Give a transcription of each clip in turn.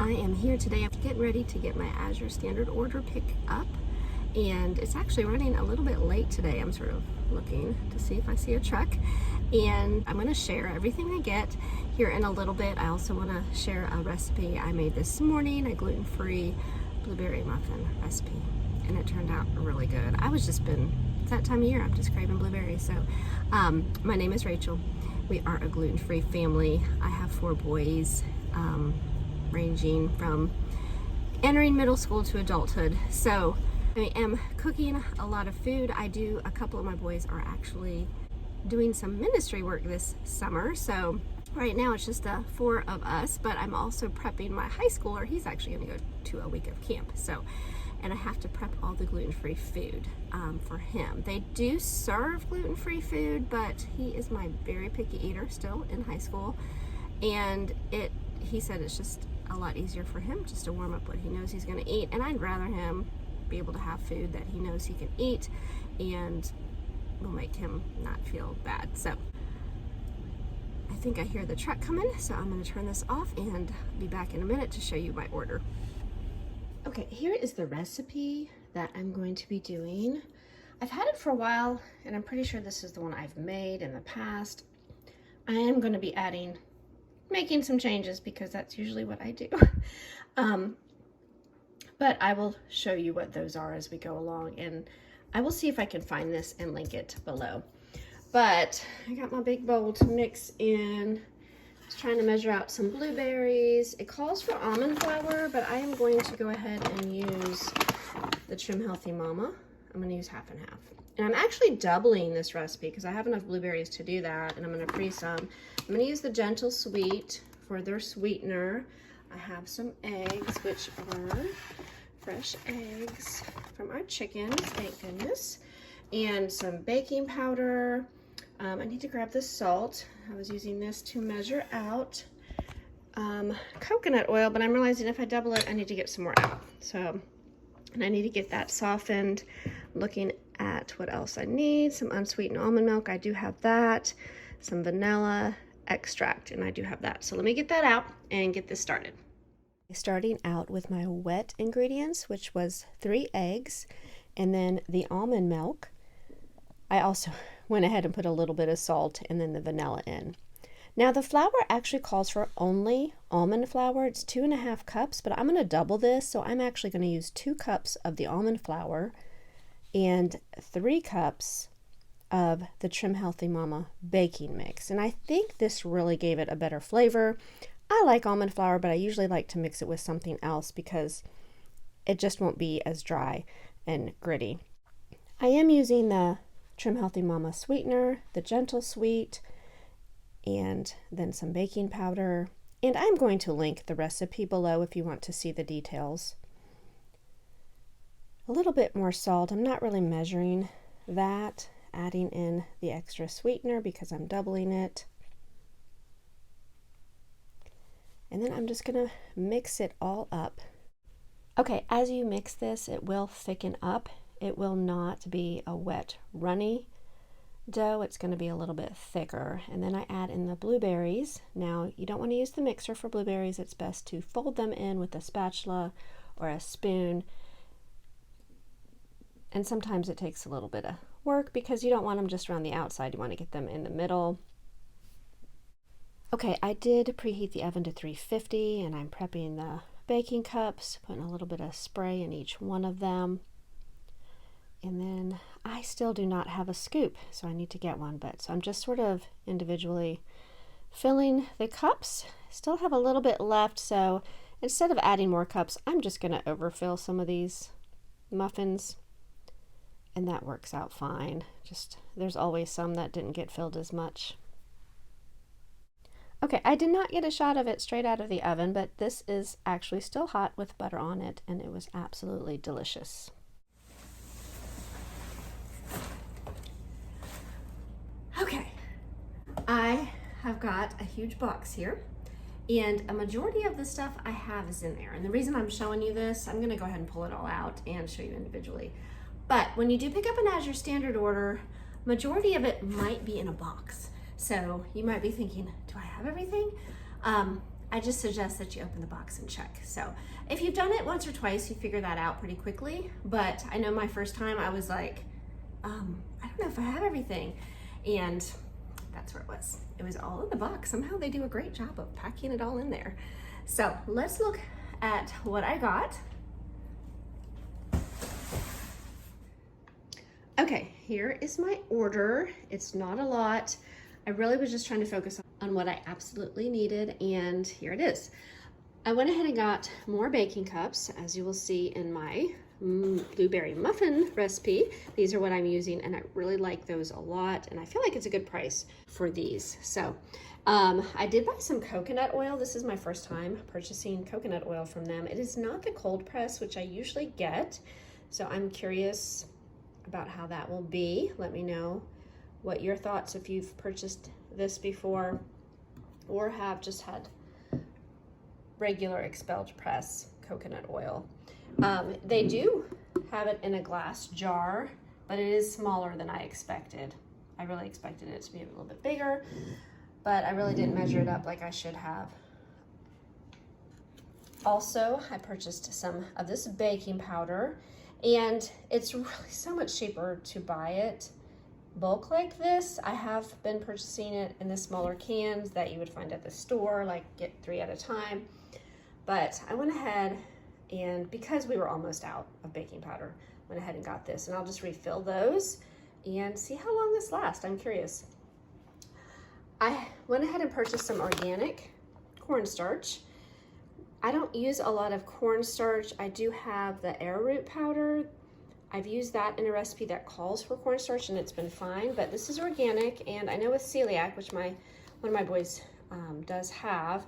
I am here today. I'm getting ready to get my Azure Standard order picked up, and it's actually running a little bit late today. I'm sort of looking to see if I see a truck, and I'm going to share everything I get here in a little bit. I also want to share a recipe I made this morning, a gluten-free blueberry muffin recipe, and it turned out really good. It's that time of year, I'm just craving blueberries. So my name is Rachel. We are a gluten-free family. I have 4 boys, ranging from entering middle school to adulthood. So I am cooking a lot of food. A couple of my boys are actually doing some ministry work this summer. So right now it's just 4 of us, but I'm also prepping my high schooler. He's actually gonna go to a week of camp. And I have to prep all the gluten-free food for him. They do serve gluten-free food, but he is my very picky eater still in high school. And he said it's just a lot easier for him just to warm up what he knows he's gonna eat. And I'd rather him be able to have food that he knows he can eat and will make him not feel bad. So I think I hear the truck coming, so I'm gonna turn this off and be back in a minute to show you my order. Okay, here is the recipe that I'm going to be doing. I've had it for a while, and I'm pretty sure this is the one I've made in the past. I am going to be making some changes because that's usually what I do. But I will show you what those are as we go along, and I will see if I can find this and link it below. But I got my big bowl to mix in. I was trying to measure out some blueberries. It calls for almond flour, but I am going to go ahead and use the Trim Healthy Mama. I'm going to use half and half. And I'm actually doubling this recipe because I have enough blueberries to do that, and I'm going to freeze some. I'm going to use the Gentle Sweet for their sweetener. I have some eggs, which are fresh eggs from our chickens, thank goodness, and some baking powder. I need to grab the salt. I was using this to measure out coconut oil, but I'm realizing if I double it, I need to get some more out. And I need to get that softened. Looking at what else I need. Some unsweetened almond milk, I do have that. Some vanilla extract, and I do have that. So let me get that out and get this started. Starting out with my wet ingredients, which was 3 eggs, and then the almond milk. I also went ahead and put a little bit of salt and then the vanilla in. Now the flour actually calls for only almond flour. It's 2.5 cups, but I'm going to double this. So I'm actually going to use 2 cups of the almond flour and 3 cups of the Trim Healthy Mama baking mix. And I think this really gave it a better flavor. I like almond flour, but I usually like to mix it with something else because it just won't be as dry and gritty. I am using the Trim Healthy Mama sweetener, the Gentle Sweet, and then some baking powder. And I'm going to link the recipe below if you want to see the details. A little bit more salt. I'm not really measuring that, adding in the extra sweetener because I'm doubling it. And then I'm just gonna mix it all up. Okay, as you mix this, it will thicken up. It will not be a wet, runny dough. It's going to be a little bit thicker. And then I add in the blueberries. Now, you don't want to use the mixer for blueberries. It's best to fold them in with a spatula or a spoon. And sometimes it takes a little bit of work because you don't want them just around the outside. You want to get them in the middle. Okay, I did preheat the oven to 350, and I'm prepping the baking cups, putting a little bit of spray in each one of them. And then I still do not have a scoop, so I need to get one. So I'm just sort of individually filling the cups. Still have a little bit left, so instead of adding more cups, I'm just going to overfill some of these muffins, and that works out fine. There's always some that didn't get filled as much. Okay, I did not get a shot of it straight out of the oven, but this is actually still hot with butter on it, and it was absolutely delicious. Okay, I have got a huge box here, and a majority of the stuff I have is in there. And the reason I'm showing you this, I'm gonna go ahead and pull it all out and show you individually. But when you do pick up an Azure Standard order, majority of it might be in a box. So you might be thinking, do I have everything? I just suggest that you open the box and check. So if you've done it once or twice, you figure that out pretty quickly. But I know my first time I was like, I don't know if I have everything. And that's where it was. It was all in the box. Somehow they do a great job of packing it all in there. So let's look at what I got. Okay, here is my order. It's not a lot. I really was just trying to focus on what I absolutely needed, and here it is. I went ahead and got more baking cups, as you will see in my blueberry muffin recipe. These are what I'm using, and I really like those a lot, and I feel like it's a good price for these. So I did buy some coconut oil. This is my first time purchasing coconut oil from them. It is not the cold press, which I usually get, so I'm curious about how that will be. Let me know what your thoughts if you've purchased this before or have just had regular expelled press coconut oil. They do have it in a glass jar, but it is smaller than I expected. I really expected it to be a little bit bigger, but I really didn't measure it up like I should have. Also, I purchased some of this baking powder, and it's really so much cheaper to buy it bulk like this. I have been purchasing it in the smaller cans that you would find at the store, like get 3 at a time. But I went ahead and, because we were almost out of baking powder, went ahead and got this, and I'll just refill those and see how long this lasts. I'm curious. I went ahead and purchased some organic cornstarch. I don't use a lot of cornstarch. I do have the arrowroot powder. I've used that in a recipe that calls for cornstarch, and it's been fine, but this is organic, and I know with celiac, which one of my boys does have,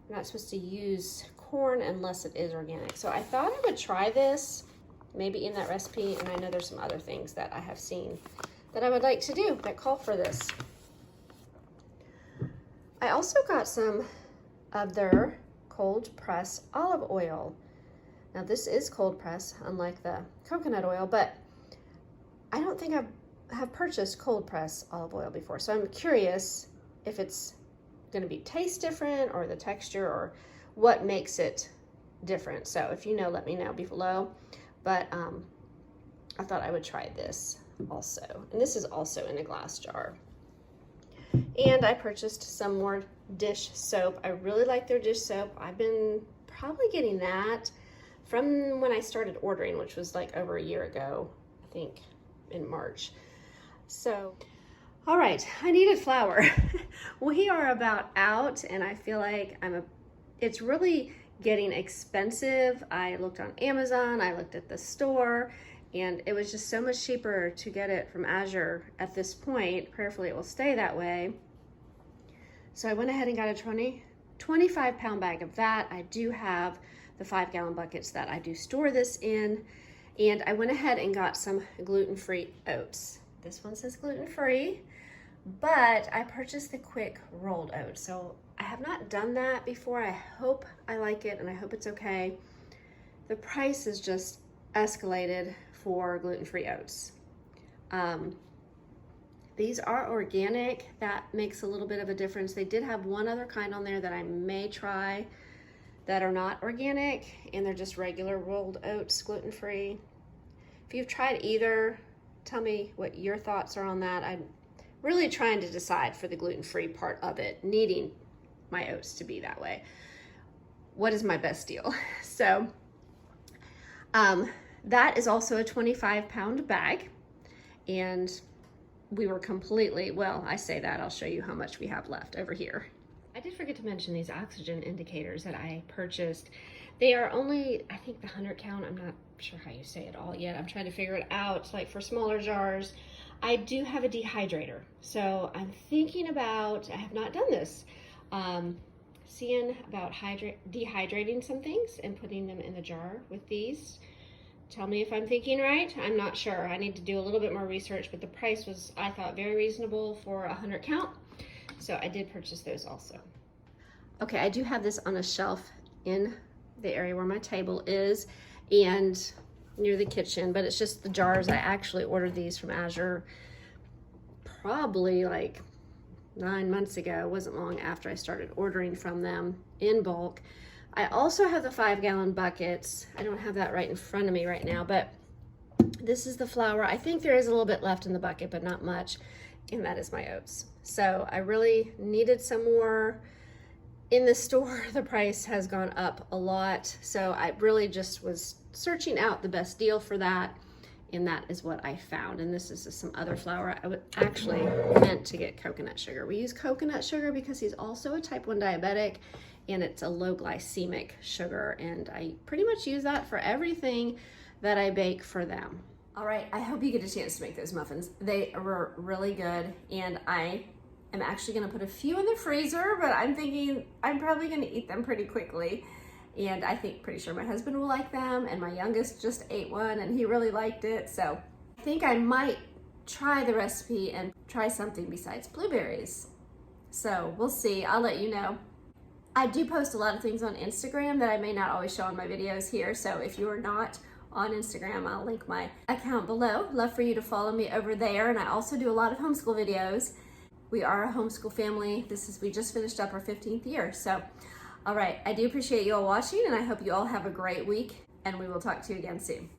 I'm not supposed to use corn unless it is organic. So I thought I would try this, maybe in that recipe, and I know there's some other things that I have seen that I would like to do that call for this. I also got some of their cold press olive oil. Now this is cold press, unlike the coconut oil, but I don't think I have purchased cold press olive oil before. So I'm curious if it's gonna be taste different or the texture or what makes it different. So if you know, let me know below. But I thought I would try this also. And this is also in a glass jar. And I purchased some more dish soap. I really like their dish soap. I've been probably getting that from when I started ordering, which was like over a year ago, I think in March. So, all right, I needed flour. We are about out, and I feel like it's really getting expensive. I looked on Amazon, I looked at the store, and it was just so much cheaper to get it from Azure at this point. Prayerfully it will stay that way. So I went ahead and got a 25-pound bag of that. I do have the 5-gallon buckets that I do store this in. And I went ahead and got some gluten-free oats. This one says gluten-free, but I purchased the quick rolled oats. So I have not done that before. I hope I like it, and I hope it's okay. The price is just escalated for gluten-free oats. These are organic. That makes a little bit of a difference. They did have one other kind on there that I may try that are not organic, and they're just regular rolled oats, gluten-free. If you've tried either, tell me what your thoughts are on that. I'm really trying to decide for the gluten-free part of it, needing my oats to be that way. What is my best deal? So that is also a 25-pound bag, and we were completely, well, I say that, I'll show you how much we have left over here. I did forget to mention these oxygen indicators that I purchased. They are only, I think, the 100 count. I'm not sure how you say it all yet. I'm trying to figure it out, like for smaller jars. I do have a dehydrator, so I'm thinking about, I have not done this, seeing about dehydrating some things and putting them in the jar with these. Tell me if I'm thinking right. I'm not sure. I need to do a little bit more research, but the price was, I thought, very reasonable for a 100 count. So I did purchase those also. Okay, I do have this on a shelf in the area where my table is and near the kitchen, but it's just the jars. I actually ordered these from Azure probably like 9 months ago. It wasn't long after I started ordering from them in bulk. I also have the 5-gallon buckets. I don't have that right in front of me right now, but this is the flour. I think there is a little bit left in the bucket, but not much. And that is my oats. So I really needed some more. In the store, the price has gone up a lot. So I really just was searching out the best deal for that. And that is what I found. And this is some other flour. I would actually meant to get coconut sugar. We use coconut sugar because he's also a type 1 diabetic, and it's a low glycemic sugar. And I pretty much use that for everything that I bake for them. All right, I hope you get a chance to make those muffins. They were really good, and I am actually gonna put a few in the freezer, but I'm thinking I'm probably gonna eat them pretty quickly. And I think pretty sure my husband will like them, and my youngest just ate one and he really liked it. So I think I might try the recipe and try something besides blueberries. So we'll see, I'll let you know. I do post a lot of things on Instagram that I may not always show in my videos here. So if you are not on Instagram, I'll link my account below. Love for you to follow me over there. And I also do a lot of homeschool videos. We are a homeschool family. We just finished up our 15th year. So, all right, I do appreciate you all watching, and I hope you all have a great week, and we will talk to you again soon.